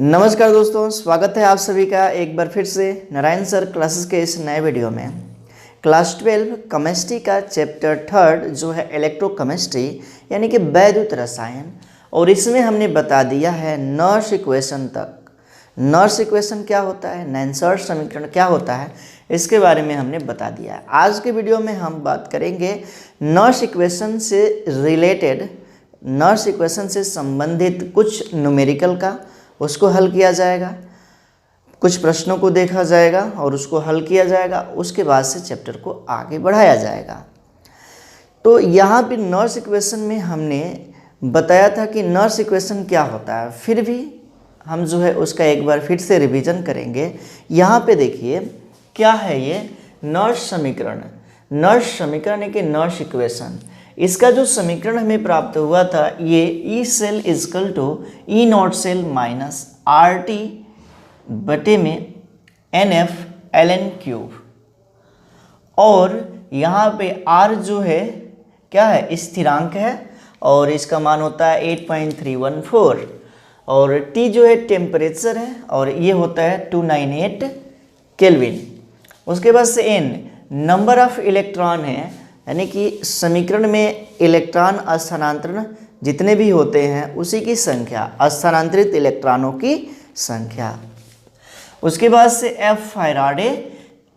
नमस्कार दोस्तों, स्वागत है आप सभी का एक बार फिर से नारायण सर क्लासेस के इस नए वीडियो में। क्लास 12 केमिस्ट्री का चैप्टर 3 जो है इलेक्ट्रोकेमिस्ट्री यानी कि वैद्युत रसायन, और इसमें हमने बता दिया है नॉर्स इक्वेशन तक। नॉर्स इक्वेशन क्या होता है, नैनसर्ट समीकरण क्या होता है, इसके बारे में हमने बता दिया है। आज के वीडियो में हम बात करेंगे नॉर्स इक्वेशन से रिलेटेड, नॉर्स इक्वेशन से संबंधित कुछ न्यूमेरिकल का, उसको हल किया जाएगा, कुछ प्रश्नों को देखा जाएगा और उसको हल किया जाएगा। उसके बाद से चैप्टर को आगे बढ़ाया जाएगा। तो यहाँ पे नॉर्स इक्वेशन में हमने बताया था कि नॉर्स इक्वेशन क्या होता है, फिर भी हम जो है उसका एक बार फिर से रिवीजन करेंगे। यहाँ पे देखिए क्या है ये नॉर्स समीकरण। नॉर्स समीकरण है कि नॉर्स इक्वेशन, इसका जो समीकरण हमें प्राप्त हुआ था ये E cell is equal to E not cell minus R T बटे में N F L N cube, और यहाँ पे आर जो है क्या है, स्थिरांक है और इसका मान होता है 8.314, और टी जो है टेम्परेचर है और ये होता है 298 केल्विन। उसके बाद से एन नंबर ऑफ इलेक्ट्रॉन है, यानी कि समीकरण में इलेक्ट्रॉन स्थानांतरण जितने भी होते हैं उसी की संख्या, स्थानांतरित इलेक्ट्रॉनों की संख्या। उसके बाद से एफ फैराडे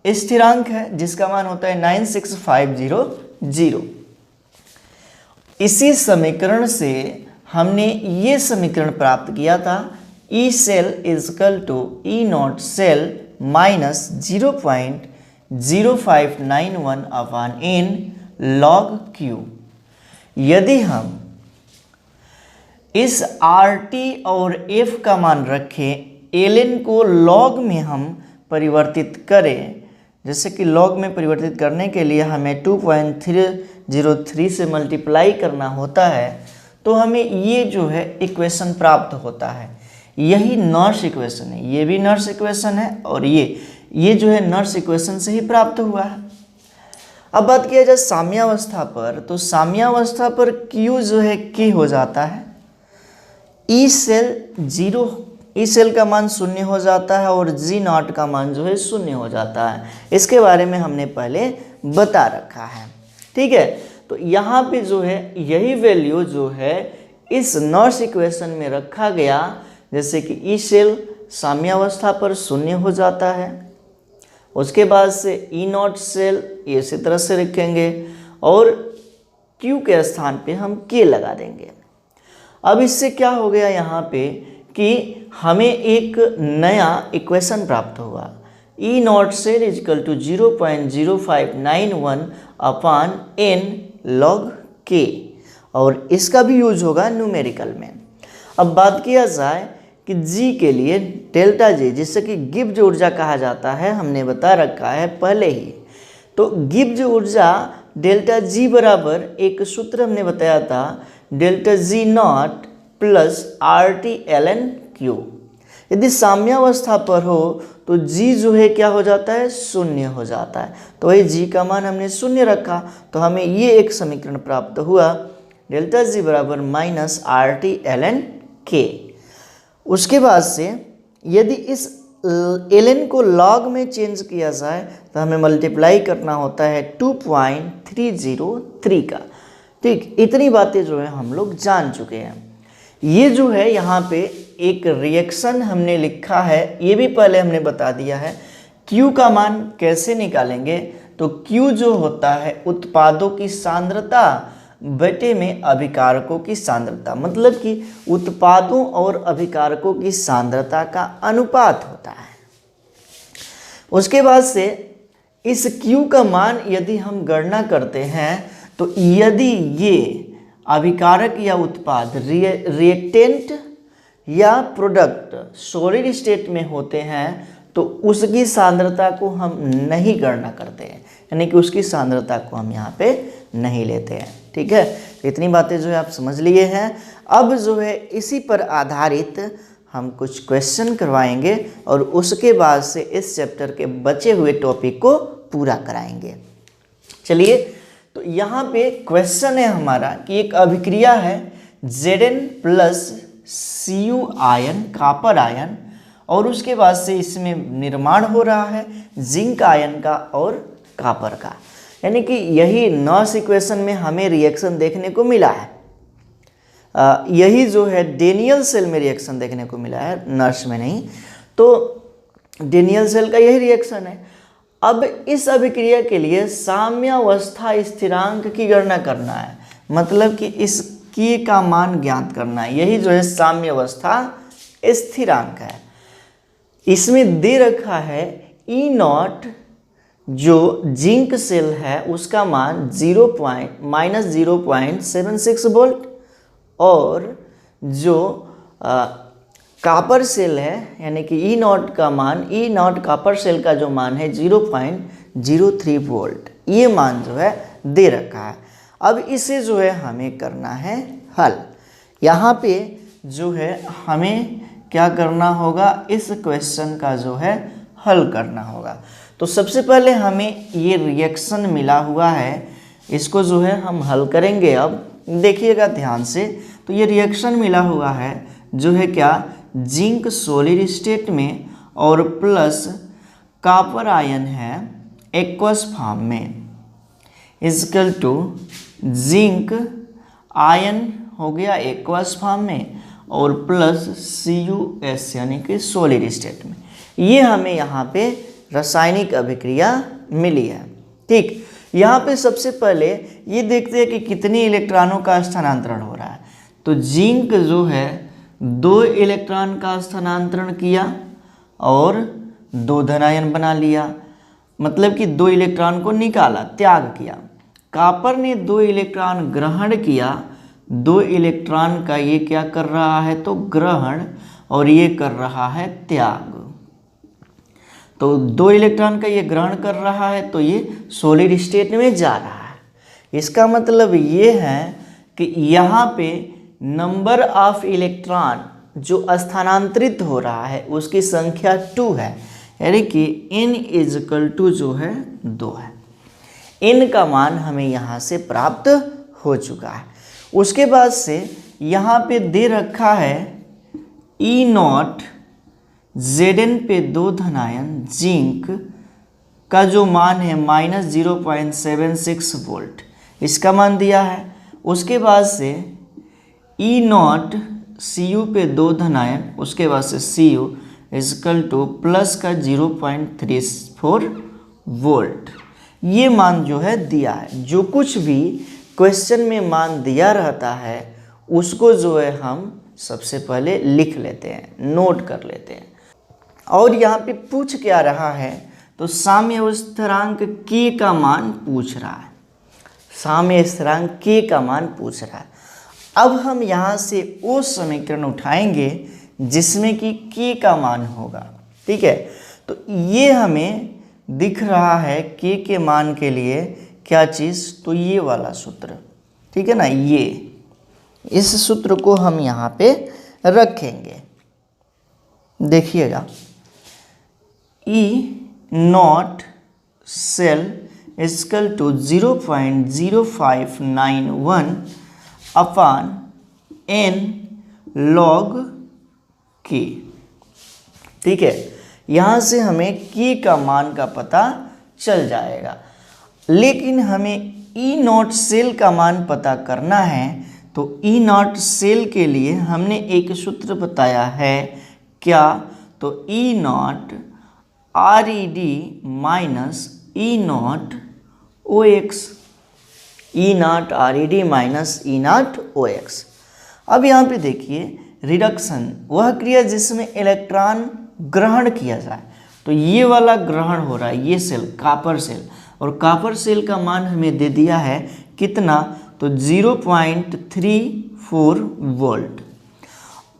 स्थिरांक है जिसका मान होता है 96500। इसी समीकरण से हमने ये समीकरण प्राप्त किया था E cell is equal to E not cell minus 0.0591 upon N log Q. यदि हम इस आर टी और एफ का मान रखें, एल एन को लॉग में हम परिवर्तित करें, जैसे कि लॉग में परिवर्तित करने के लिए हमें 2.303 से मल्टीप्लाई करना होता है, तो हमें ये जो है इक्वेशन प्राप्त होता है। यही नॉर्स इक्वेशन है, ये भी नॉर्स इक्वेशन है और ये जो है नॉर्स इक्वेशन से ही प्राप्त हुआ है। अब बात किया जाए साम्यावस्था पर, तो साम्यावस्था पर Q जो है K हो जाता है, ई सेल का मान 0 हो जाता है और G नॉट का मान जो है 0 हो जाता है। इसके बारे में हमने पहले बता रखा है, ठीक है। तो यहाँ पे जो है यही वैल्यू जो है इस नॉर्स इक्वेशन में रखा गया, जैसे कि ई सेल साम्यावस्था पर 0 हो जाता है। उसके बाद से ई नॉट सेल ये इसी तरह से रखेंगे और Q के स्थान पे हम K लगा देंगे। अब इससे क्या हो गया यहाँ पे कि हमें एक नया इक्वेशन प्राप्त हुआ, E not cell is equal to 0.0591 upon N log K, और इसका भी यूज होगा न्यूमेरिकल में। अब बात किया जाए कि G के लिए डेल्टा G, जिससे कि गिब्ज ऊर्जा कहा जाता है, हमने बता रखा है पहले ही। तो गिब्ज ऊर्जा डेल्टा G बराबर एक सूत्र हमने बताया था, delta G not plus R T L N Q. यदि साम्यावस्था पर हो तो G जो है क्या हो जाता है, 0 हो जाता है। तो वही G का मान हमने 0 रखा, तो हमें ये एक समीकरण प्राप्त हुआ, डेल्टा G बराबर minus R T L N K. उसके बाद से यदि इस एल एन को लॉग में चेंज किया जाए तो हमें मल्टीप्लाई करना होता है 2.303 का, ठीक। इतनी बातें जो है हम लोग जान चुके हैं। ये जो है यहाँ पे एक रिएक्शन हमने लिखा है, ये भी पहले हमने बता दिया है। Q का मान कैसे निकालेंगे, तो Q जो होता है उत्पादों की सांद्रता बटे में अभिकारकों की सांद्रता, मतलब कि उत्पादों और अभिकारकों की सांद्रता का अनुपात होता है। उसके बाद से इस Q का मान यदि हम गणना करते हैं, तो यदि ये अभिकारक या उत्पाद रिएक्टेंट या प्रोडक्ट सॉलिड स्टेट में होते हैं तो उसकी सांद्रता को हम नहीं गणना करते हैं, यानी कि उसकी सांद्रता को हम यहाँ पे नहीं लेते हैं, ठीक है। इतनी बातें जो है आप समझ लिए हैं। अब जो है इसी पर आधारित हम कुछ क्वेश्चन करवाएंगे और उसके बाद से इस चैप्टर के बचे हुए टॉपिक को पूरा कराएंगे। चलिए, तो यहाँ पे क्वेश्चन है हमारा कि एक अभिक्रिया है Zn plus Cu ion, copper ion, और उसके बाद से इसमें निर्माण हो रहा है जिंक आयन का और कॉपर का। यानी कि यही नॉस इक्वेशन में हमें रिएक्शन देखने को मिला है। यही जो है डेनियल सेल में रिएक्शन देखने को मिला है, नर्स में नहीं। तो डेनियल सेल का यही रिएक्शन है। अब इस अभिक्रिया के लिए साम्यावस्था स्थिरांक की गणना करना है, मतलब कि इस के का मान ज्ञात करना है। यही जो है साम्यावस्था स्थिरांक है। इसमें दे रखा है ई नॉट, जो जिंक सेल है उसका मान -0.76 वोल्ट, और जो कॉपर सेल है यानी कि ई नॉट का मान, ई नॉट कॉपर सेल का जो मान है 0.03 वोल्ट, ये मान जो है दे रखा है। अब इसे जो है हमें करना है हल। यहाँ पे जो है हमें क्या करना होगा, इस क्वेश्चन का जो है हल करना होगा। तो सबसे पहले हमें ये रिएक्शन मिला हुआ है, इसको जो है हम हल करेंगे। अब देखिएगा ध्यान से, तो ये रिएक्शन मिला हुआ है जो है क्या, जिंक सॉलिड स्टेट में और प्लस कॉपर आयन है एक्वस फॉर्म में, इजकल टू जिंक आयन हो गया एक्वस फॉर्म में और प्लस CuS यानी कि सॉलिड स्टेट में। ये हमें यहाँ पे रासायनिक अभिक्रिया मिली है। ठीक, यहाँ पे सबसे पहले ये देखते हैं कि कितने इलेक्ट्रॉनों का स्थानांतरण हो रहा है। तो जिंक जो है 2 इलेक्ट्रॉन का स्थानांतरण किया और 2 धनायन बना लिया, मतलब कि 2 इलेक्ट्रॉन को निकाला, त्याग किया। कॉपर ने 2 इलेक्ट्रॉन ग्रहण किया, 2 इलेक्ट्रॉन का ये क्या कर रहा है, तो ग्रहण, और ये कर रहा है त्याग। तो 2 इलेक्ट्रॉन का ये ग्रहण कर रहा है तो ये सॉलिड स्टेट में जा रहा है। इसका मतलब ये है कि यहाँ पे नंबर ऑफ इलेक्ट्रॉन जो स्थानांतरित हो रहा है उसकी संख्या 2 है, यानी कि n = जो है 2 है। n का मान हमें यहाँ से प्राप्त हो चुका है। उसके बाद से यहाँ पे दे रखा है ई नॉट Zn पे 2 धनायन जिंक का जो मान है -0.76 वोल्ट, इसका मान दिया है। उसके बाद से ई नॉट Cu पे 2 धनायन, उसके बाद से Cu = प्लस का 0.34 वोल्ट, ये मान जो है दिया है। जो कुछ भी क्वेश्चन में मान दिया रहता है उसको जो है हम सबसे पहले लिख लेते हैं, नोट कर लेते हैं। और यहाँ पे पूछ क्या रहा है, तो साम्य स्थिरांक K का मान पूछ रहा है, साम्य स्थिरांक K का मान पूछ रहा है। अब हम यहाँ से वो समीकरण उठाएंगे जिसमें कि K का मान होगा। ठीक है, तो ये हमें दिख रहा है K के मान के लिए क्या चीज़, तो ये वाला सूत्र, ठीक है ना, ये इस सूत्र को हम यहाँ पे रखेंगे। देखिएगा, E not cell = 0.0591 upon n log K। ठीक है, यहाँ से हमें K का मान का पता चल जाएगा। लेकिन हमें ई नॉट सेल का मान पता करना है, तो ई नॉट सेल के लिए हमने एक सूत्र बताया है, क्या, तो E naught ReD minus E naught OX, E naught ReD minus E naught OX। अब यहाँ पे देखिए, रिडक्शन वह क्रिया जिसमें इलेक्ट्रॉन ग्रहण किया जाए, तो ये वाला ग्रहण हो रहा है, ये सेल कॉपर सेल, और कॉपर सेल का मान हमें दे दिया है कितना, तो 0.34 वोल्ट।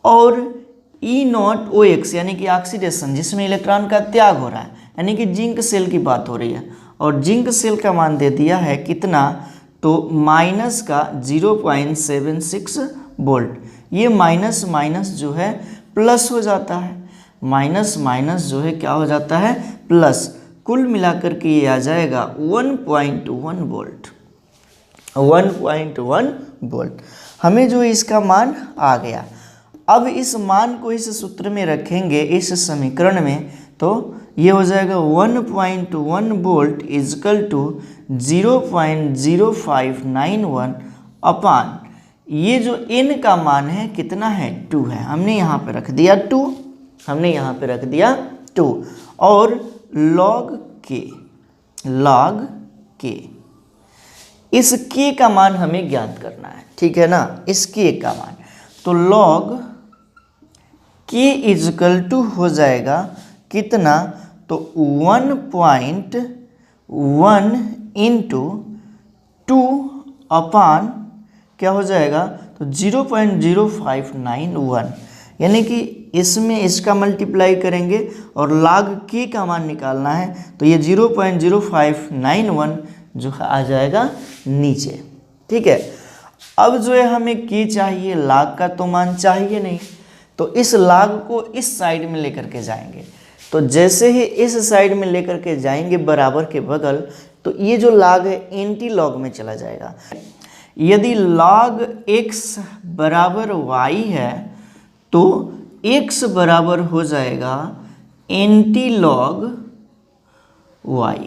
और ई नॉट OX यानी कि ऑक्सीडेशन, जिसमें इलेक्ट्रॉन का त्याग हो रहा है, यानी कि जिंक सेल की बात हो रही है, और जिंक सेल का मान दे दिया है कितना, तो माइनस का 0.76 वोल्ट। ये माइनस माइनस जो है प्लस हो जाता है, माइनस माइनस जो है क्या हो जाता है, प्लस। कुल मिलाकर के ये आ जाएगा 1.1 वोल्ट, 1.1 वोल्ट। हमें जो इसका मान आ गया। अब इस मान को इस सूत्र में रखेंगे, इस समीकरण में, तो ये हो जाएगा 1.1 वोल्ट इजकल टू 0.0591 अपान ये जो n का मान है कितना है 2 है, हमने यहाँ पे रख दिया 2 और log k इस k का मान हमें ज्ञात करना है, ठीक है ना, इस k का मान। तो log k इजकल टू हो जाएगा कितना, तो 1.1 इंटू 2 अपान क्या हो जाएगा, तो 0.0591, यानी कि इसमें इसका मल्टीप्लाई करेंगे और log k का मान निकालना है, तो ये 0.0591 जो आ जाएगा नीचे, ठीक है। अब जो है हमें k चाहिए, log का तो मान चाहिए नहीं, तो इस log को इस साइड में लेकर के जाएंगे। तो जैसे ही इस साइड में लेकर के जाएंगे बराबर के बगल, तो ये जो log है एंटी लॉग में चला जाएगा। यदि log x बराबर y है तो x बराबर हो जाएगा anti log y,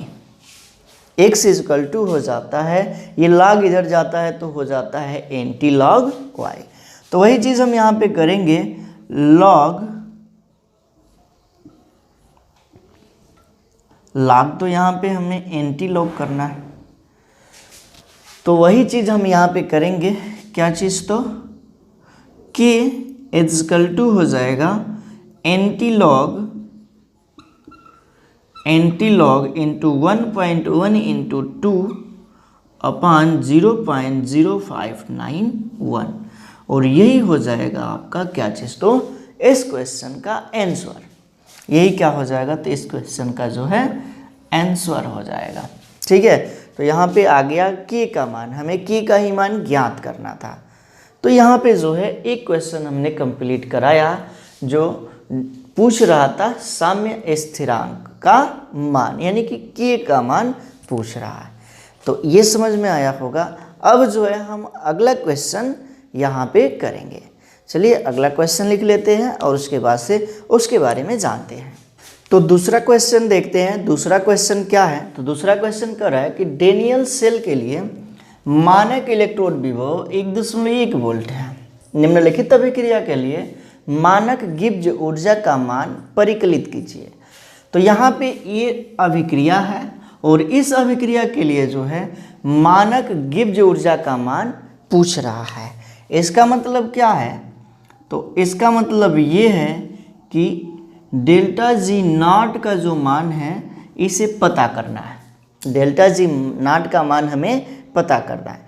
x is equal to हो जाता है, ये log इधर जाता है तो हो जाता है एंटी लॉग y। तो वही चीज़ हम यहाँ पे करेंगे, log तो यहाँ पे हमें एंटी लॉग करना है, तो वही चीज़ हम यहाँ पे करेंगे, क्या चीज़, तो k इजकल टू हो जाएगा एंटी लॉग इंटू 1.1 इंटू 2 अपान 0.0591, और यही हो जाएगा आपका क्या चीज़, तो इस क्वेश्चन का आंसर। यही क्या हो जाएगा, तो इस क्वेश्चन का जो है आंसर हो जाएगा, ठीक है। तो यहाँ पे आ गया k का मान, हमें k का ही मान ज्ञात करना था। तो यहाँ पे जो है एक क्वेश्चन हमने कंप्लीट कराया जो पूछ रहा था साम्य स्थिरांक का मान, यानी कि k का मान पूछ रहा है। तो ये समझ में आया होगा। अब जो है हम अगला क्वेश्चन यहाँ पे करेंगे। चलिए अगला क्वेश्चन लिख लेते हैं और उसके बाद से उसके बारे में जानते हैं। तो दूसरा क्वेश्चन देखते हैं। दूसरा क्वेश्चन क्या है, तो दूसरा क्वेश्चन कर रहा है कि डेनियल सेल के लिए मानक इलेक्ट्रोड विभव 1.1 वोल्ट है। निम्नलिखित अभिक्रिया के लिए मानक गिब्ज ऊर्जा का मान परिकलित कीजिए। तो यहाँ पे ये अभिक्रिया है और इस अभिक्रिया के लिए जो है मानक गिब्ज ऊर्जा का मान पूछ रहा है। इसका मतलब क्या है, तो इसका मतलब ये है कि डेल्टा जी नॉट का जो मान है इसे पता करना है। डेल्टा जी नॉट का मान हमें पता करना है।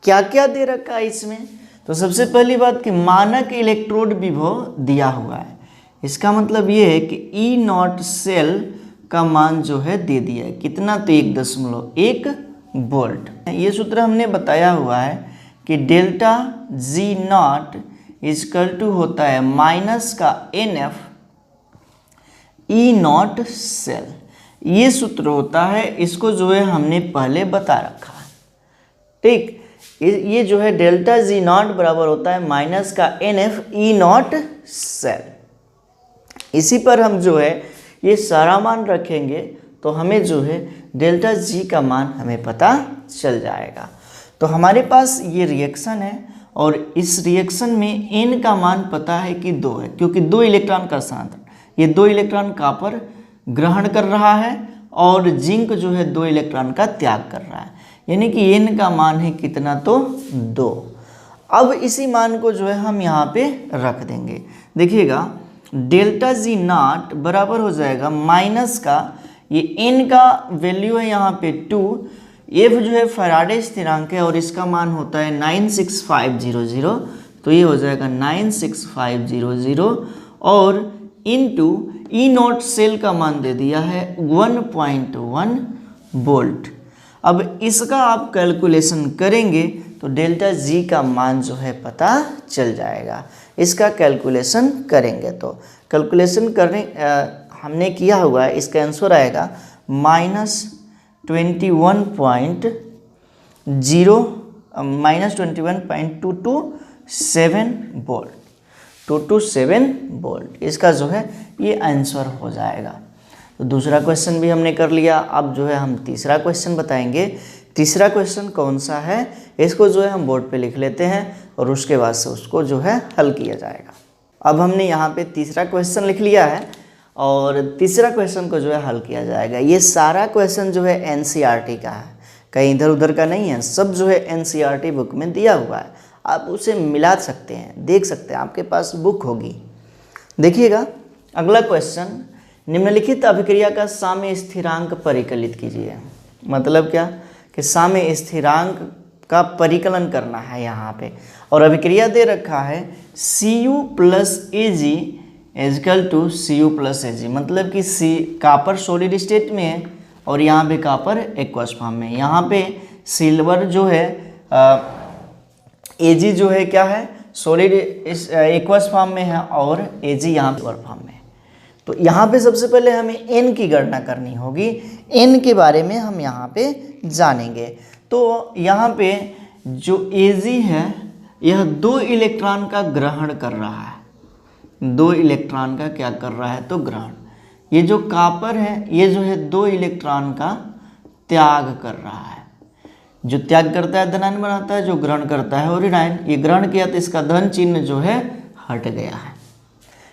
क्या क्या दे रखा है इसमें, तो सबसे पहली बात कि मानक इलेक्ट्रोड विभव दिया हुआ है। इसका मतलब ये है कि ई नॉट सेल का मान जो है दे दिया है, कितना, तो 1.1 वोल्ट। ये सूत्र हमने बताया हुआ है कि delta G not is equal to होता है माइनस का NF ई नॉट सेल। ये सूत्र होता है, इसको जो है हमने पहले बता रखा है, ठीक। ये जो है डेल्टा जी नॉट बराबर होता है माइनस का NF ई नॉट सेल। इसी पर हम जो है ये सारा मान रखेंगे तो हमें जो है डेल्टा जी का मान हमें पता चल जाएगा। तो हमारे पास ये रिएक्शन है और इस रिएक्शन में n का मान पता है कि 2 है, क्योंकि 2 इलेक्ट्रॉन का स्थानांतरण, ये 2 इलेक्ट्रॉन कॉपर ग्रहण कर रहा है और जिंक जो है 2 इलेक्ट्रॉन का त्याग कर रहा है, यानी कि n का मान है कितना, तो 2। अब इसी मान को जो है हम यहाँ पे रख देंगे। देखिएगा डेल्टा जी नॉट बराबर हो जाएगा माइनस का, ये n का वैल्यू है यहाँ पे 2, F जो है फैराडे स्थिरांक है और इसका मान होता है 96500, तो ये हो जाएगा 96500 और इनटू ई नॉट सेल का मान दे दिया है 1.1 वोल्ट। अब इसका आप कैलकुलेशन करेंगे तो डेल्टा जी का मान जो है पता चल जाएगा। इसका कैलकुलेशन करेंगे तो कैलकुलेशन करने हमने किया हुआ है, इसका आंसर आएगा -21.227 वोल्ट। 227 वोल्ट। इसका जो है ये आंसर हो जाएगा। तो दूसरा क्वेश्चन भी हमने कर लिया। अब जो है हम तीसरा क्वेश्चन बताएंगे। तीसरा क्वेश्चन कौन सा है, इसको जो है हम बोर्ड पे लिख लेते हैं और उसके बाद से उसको जो है हल किया जाएगा। अब हमने यहाँ पे तीसरा क्वेश्चन लिख लिया है और तीसरा क्वेश्चन को जो है हल किया जाएगा। ये सारा क्वेश्चन जो है एनसीईआरटी का है, कहीं इधर उधर का नहीं है, सब जो है एनसीईआरटी बुक में दिया हुआ है। आप उसे मिला सकते हैं, देख सकते हैं, आपके पास बुक होगी। देखिएगा अगला क्वेश्चन, निम्नलिखित अभिक्रिया का साम्य स्थिरांक परिकलित कीजिए। मतलब क्या कि साम्य स्थिरांक का परिकलन करना है यहाँ पे, और अभिक्रिया दे रखा है Cu plus Ag is equal to Cu plus Ag। मतलब कि कापर सॉलिड स्टेट में है और यहाँ पे कापर एक्वस फॉर्म में। यहाँ पे सिल्वर जो है Ag जो है क्या है, सॉलिड एक्वस फॉर्म में है और Ag यहाँ सिल्वर फॉर्म में। तो यहाँ पे सबसे पहले हमें n की गणना करनी होगी। n के बारे में हम यहाँ पे जानेंगे। तो यहाँ पे जो Ag है यह 2 इलेक्ट्रॉन का ग्रहण कर रहा है। 2 इलेक्ट्रॉन का क्या कर रहा है, तो ग्रहण। ये जो कापर है ये जो है 2 इलेक्ट्रॉन का त्याग कर रहा है। जो त्याग करता है धनायन बनाता है, जो ग्रहण करता है ऋणायन। ये ग्रहण किया तो इसका धन चिन्ह जो है हट गया है।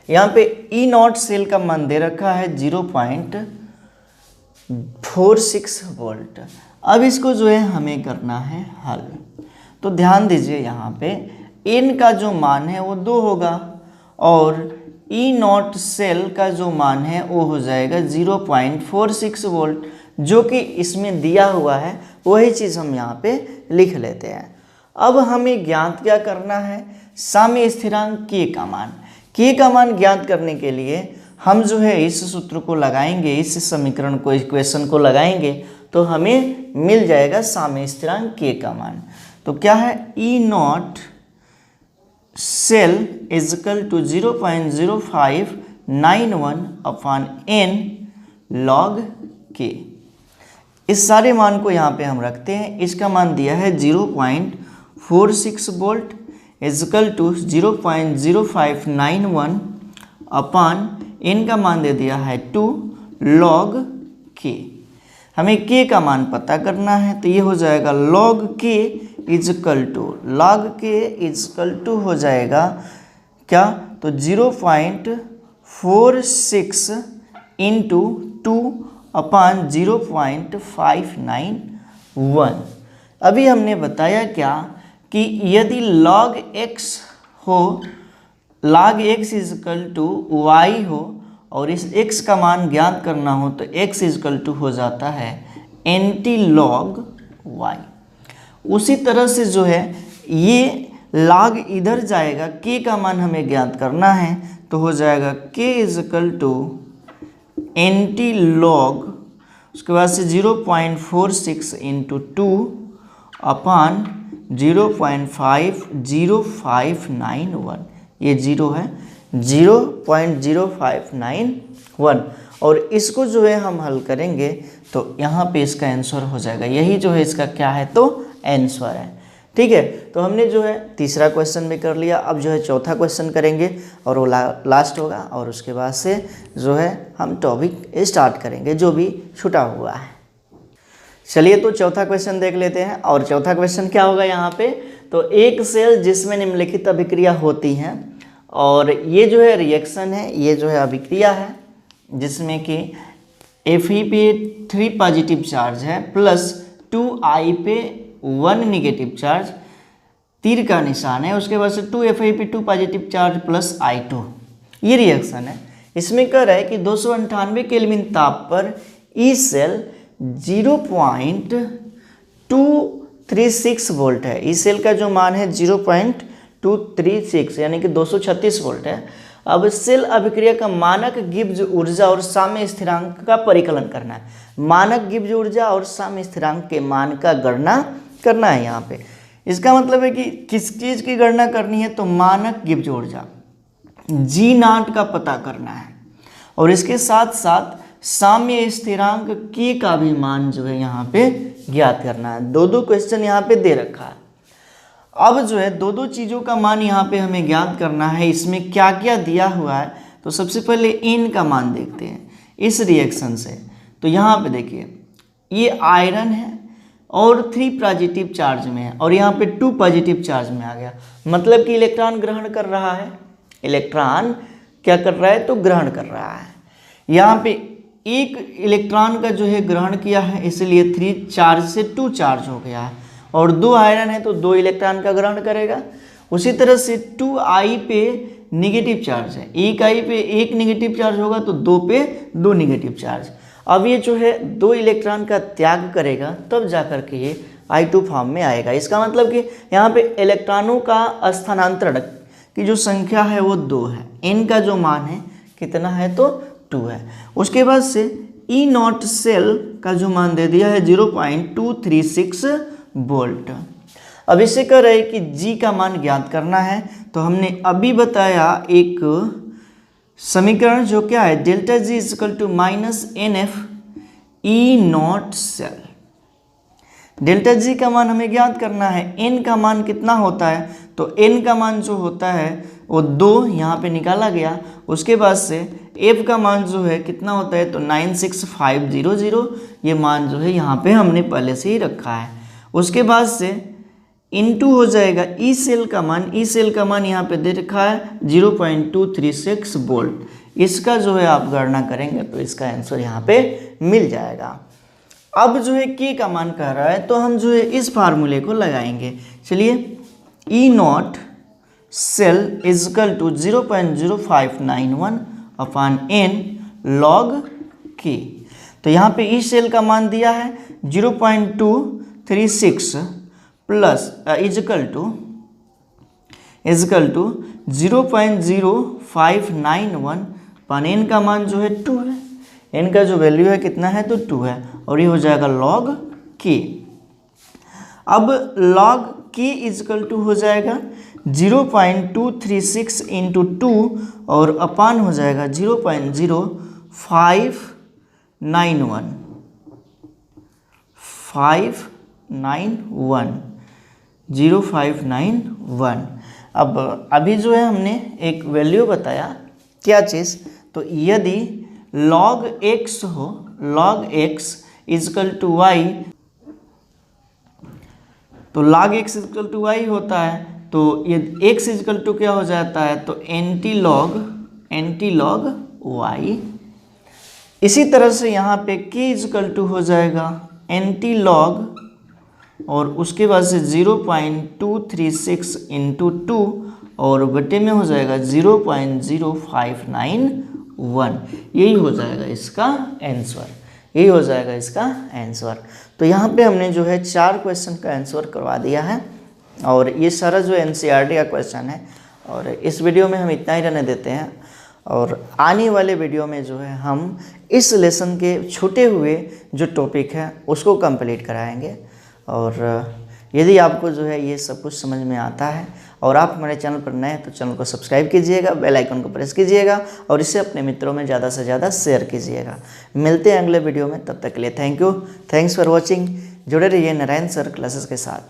यहाँ पे E0 सेल का मान दे रखा है 0.46 वोल्ट। अब इसको जो है हमें करना है हल। तो ध्यान दीजिए यहाँ पे n का जो मान है वो 2 होगा और E0 सेल का जो मान है वो हो जाएगा 0.46 वोल्ट, जो कि इसमें दिया हुआ है। वही चीज़ हम यहाँ पे लिख लेते हैं। अब हमें ज्ञात क्या करना है, साम्य स्थिरांक k का मान। k का मान ज्ञात करने के लिए हम जो है इस सूत्र को लगाएंगे, इस समीकरण को, इक्वेशन को लगाएंगे तो हमें मिल जाएगा साम्य स्थिरांक k का मान। तो क्या है, E0 cell is equal to 0.0591 upon n log k। इस सारे मान को यहाँ पे हम रखते हैं। इसका मान दिया है 0.46 volt is equal to 0.0591 upon n का मान दे दिया है 2 log k। हमें k का मान पता करना है, तो ये हो जाएगा log k इजकल टू हो जाएगा क्या, तो 0.46 इंटू 2 अपॉन 0.591। अभी हमने बताया क्या कि यदि log x हो, log x is equal to y हो और इस x का मान ज्ञात करना हो तो x इजकल टू हो जाता है एंटी log y। उसी तरह से जो है ये log इधर जाएगा, k का मान हमें ज्ञात करना है तो हो जाएगा k is equal to anti log, उसके बाद से 0.46 इंटू 2 अपॉन 0.50591। ये 0 है 0.0591 और इसको जो है हम हल करेंगे तो यहाँ पे इसका आंसर हो जाएगा। यही जो है इसका क्या है, तो आंसर है। ठीक है, तो हमने जो है तीसरा क्वेश्चन भी कर लिया। अब जो है चौथा क्वेश्चन करेंगे और वो लास्ट होगा और उसके बाद से जो है हम टॉपिक स्टार्ट करेंगे जो भी छूटा हुआ है। चलिए तो चौथा क्वेश्चन देख लेते हैं। और चौथा क्वेश्चन क्या होगा यहाँ पे, तो एक सेल जिसमें निम्नलिखित अभिक्रिया होती हैं और ये जो है रिएक्शन है, ये जो है अभिक्रिया है जिसमें कि Fe पे 3 पॉजिटिव चार्ज है प्लस 2I पे 1 निगेटिव चार्ज, तीर का निशान है, उसके बाद से 2Fe पे 2 पॉजिटिव चार्ज प्लस I2। ये रिएक्शन है। इसमें कह रहा है कि 298 केल्विन ताप पर ई सेल 0.236 वोल्ट है। इस सेल का जो मान है 0.236 यानी कि 236 वोल्ट है। अब सेल अभिक्रिया का मानक गिब्ज ऊर्जा और साम्य स्थिरांक का परिकलन करना है। मानक गिब्ज ऊर्जा और साम्य स्थिरांक के मान का गणना करना है यहाँ पे। इसका मतलब है कि किस चीज़ की गणना करनी है, तो मानक गिब्ज ऊर्जा G0 का पता करना है और इसके साथ साथ साम्य स्थिरांक k का भी मान जो है यहाँ पे ज्ञात करना है। दो क्वेश्चन यहाँ पे दे रखा है। अब जो है दो दो चीज़ों का मान यहाँ पे हमें ज्ञात करना है। इसमें क्या क्या दिया हुआ है, तो सबसे पहले n का मान देखते हैं इस रिएक्शन से। तो यहाँ पे देखिए ये आयरन है और 3 पॉजिटिव चार्ज में है और यहाँ पे 2 पॉजिटिव चार्ज में आ गया, मतलब कि इलेक्ट्रॉन ग्रहण कर रहा है। इलेक्ट्रॉन क्या कर रहा है, तो ग्रहण कर रहा है। यहाँ पे एक इलेक्ट्रॉन का जो है ग्रहण किया है, इसलिए 3 चार्ज से 2 चार्ज हो गया है, और 2 आयरन है तो 2 इलेक्ट्रॉन का ग्रहण करेगा। उसी तरह से 2i पे निगेटिव चार्ज है, 1i पे 1 निगेटिव चार्ज होगा तो 2 पे 2 निगेटिव चार्ज। अब ये जो है 2 इलेक्ट्रॉन का त्याग करेगा तब जा कर के ये I2 फॉर्म में आएगा। इसका मतलब कि यहाँ पे इलेक्ट्रॉनों का स्थानांतरण की जो संख्या है वो 2 है। n का जो मान है कितना है, तो 2 है। उसके बाद से E0 सेल का जो मान दे दिया है 0.236 वोल्ट। अब इससे कह रहे हैं कि G का मान ज्ञात करना है, तो हमने अभी बताया एक समीकरण जो क्या है, delta G is equal to -NF E0 cell. Delta G का मान हमें ज्ञात करना है। n का मान कितना होता है, तो n का मान जो होता है वो 2 यहाँ पे निकाला गया। उसके बाद से f का मान जो है कितना होता है, तो 96500, ये मान जो है यहाँ पे हमने पहले से ही रखा है। उसके बाद से इनटू हो जाएगा ई सेल का मान। ई सेल का मान यहाँ पे दे रखा है 0.236 वोल्ट। इसका जो है आप गणना करेंगे तो इसका आंसर यहाँ पे मिल जाएगा। अब जो है के का मान कह रहा है, तो हम जो है इस फार्मूले को लगाएंगे। चलिए E0 cell is equal to 0.0591 upon n log k। तो यहाँ पे ई सेल का मान दिया है 0.236 plus is equal to 0.0591 upon n का मान जो है 2 है। n का जो वैल्यू है कितना है, तो 2 है, और ये हो जाएगा log k। अब log k इजकल टू हो जाएगा 0.236 इंटू 2 और अपान हो जाएगा 0.0591 0591। अब अभी जो है हमने एक वैल्यू बताया, क्या चीज़, तो यदि log x हो, log x is equal to y, तो log x is equal to y होता है, तो ये x इजकल टू क्या हो जाता है, तो एंटी लॉग y। इसी तरह से यहाँ पे k इजकल टू हो जाएगा एंटी लॉग, और उसके बाद से 0.236 इंटू 2 और बटे में हो जाएगा 0.0591। यही हो जाएगा इसका आंसर, यही हो जाएगा इसका आंसर। तो यहाँ पे हमने जो है 4 क्वेश्चन का आंसर करवा दिया है, और ये सारा जो NCERT का क्वेश्चन है। और इस वीडियो में हम इतना ही रहने देते हैं, और आने वाले वीडियो में जो है हम इस लेसन के छूटे हुए जो टॉपिक है उसको कंप्लीट कराएंगे। और यदि आपको जो है ये सब कुछ समझ में आता है और आप हमारे चैनल पर नए हैं तो चैनल को सब्सक्राइब कीजिएगा, बेल आइकन को प्रेस कीजिएगा और इसे अपने मित्रों में ज़्यादा से ज़्यादा शेयर कीजिएगा। मिलते हैं अगले वीडियो में, तब तक के लिए thank you, thanks for watching. जुड़े रहिए नारायण सर क्लासेस के साथ।